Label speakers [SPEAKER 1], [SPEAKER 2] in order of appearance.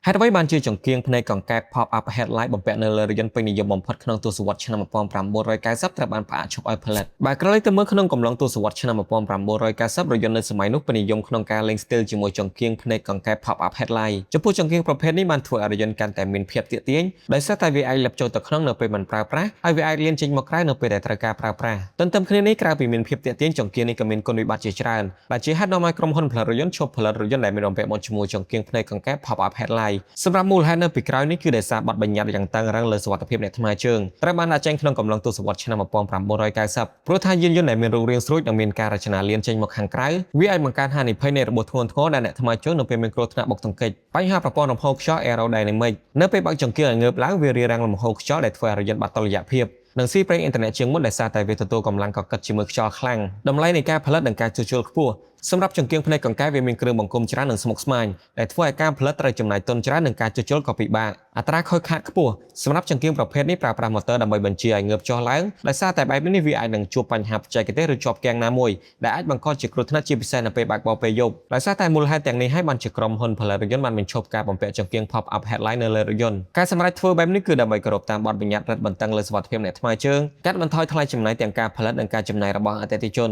[SPEAKER 1] ហេតុអ្វីបានជាចង្គៀងភ្នែកកង្កែប pop-up headlight បំពាក់នៅលើរថយន្តពេញនិយមបំផុតក្នុងទសវត្សរ៍ឆ្នាំ1990ត្រូវបានផ្អាកឈប់ឲ្យផលិតបើក្រឡេកទៅមើលក្នុងកំឡុងទសវត្សរ៍ឆ្នាំ1990រថយន្តនៅសម័យនោះពេញនិយមក្នុងការលេងស្ទីលជាមួយចង្គៀងភ្នែកកង្កែប pop-up headlight ចំពោះចង្គៀងប្រភេទនេះបានធ្វើឲ្យរថយន្តកាន់តែមានភាពទាក់ទាញដោយសារតែវាអាចលាបចូលទៅក្នុងនៅពេលមិនប្រើប្រាស់ហើយវាអាចលានចេញមកក្រៅនៅពេលដែលត្រូវការប្រើប្រាស់ទន្ទឹមគ្នានេះក្រៅពីមានភាពទាក់ទាញចង្គៀងនេះក៏មានគុណវិបត្តិជាច្រើនដែលជាហេតុនាំឲ្យក្រុមហ៊ុនផលិតរថយន្តឈប់ផលិតរថយន្តដែលមានបំពាក់មកជាមួយចង្គៀងភ្នែកកង្កែប pop-up headlight សម្រាប់មូលហេតុនៅពីក្រោយនេះគឺដោយសារបទបញ្ញត្តិយ៉ាងតឹងរ៉ឹងលើសុវត្ថិភាពអ្នកថ្មើរជើងត្រូវបានដាក់ចេញក្នុងកំឡុងទសវត្សរ៍ឆ្នាំ1990ព្រោះថាយានយន្តដែលមានរូបរាងស្រួចនិងមានការរចនាលានចេញមកខាងក្រៅវាអាចបង្កើនហានិភ័យនៃរបួសធ្ងន់ធ្ងរដល់អ្នកថ្មើរជើងនៅពេលមានគ្រោះថ្នាក់បុកទង្គិចបញ្ហាប្រព័ន្ធលំហូរខ្យល់ aerodynamic នៅពេលបើកចង្គៀងឲ្យងើបឡើងវារារាំងលំហូរខ្យល់ដែលធ្វើឲ្យរថយន្តបាត់តុល្យភាពនិងស៊ីប្រេងអ៊ីនធឺណិតជាងមុនដោយសារតែវាទទួលកម្លាំងកកិតជាមួយខ្យល់ខ្លាំងតម្លៃនៃការផលិតនិងការជួសជុលខ្ពស់សម្រាប់ចង្គៀងភ្នែកកង្កែបវាមានគ្រឿងបង្គុំច្រើននិងស្មុគស្មាញដែលធ្វើឲ្យការផលិតត្រូវចំណាយទុនច្រើននិងការជួសជុលក៏ពិបាកអត្រាខូចខាតខ្ពស់សម្រាប់ចង្គៀងប្រភេទនេះប្រើប្រាស់ម៉ូទ័រដើម្បីបញ្ជាឲ្យងើបចុះឡើងដោយសារតែបែបនេះវាអាចនឹងជួបបញ្ហាបច្ចេកទេសឬជាប់គាំងណាមួយដែលអាចបង្កជាគ្រោះថ្នាក់ជាពិសេសនៅពេលបើកបរពេលយប់ដោយសារតែមូលហេតុទាំងនេះហើយបានជាក្រុមហ៊ុនផលិតរថយន្តបានបញ្ឈប់ការបំពាក់ចង្គៀង pop-up headlight នៅលើរថយន្តការសម្រេចធ្វើបែបនេះគឺដើម្បីគោរពតាមបទបញ្ញត្តិរឹតបន្តឹងលើសុវត្ថិភាពអ្នកថ្មើរជើងកាត់បន្ថយថ្លៃចំណាយទាំងការផលិតនិងការចំណាយរបស់អតិថិជន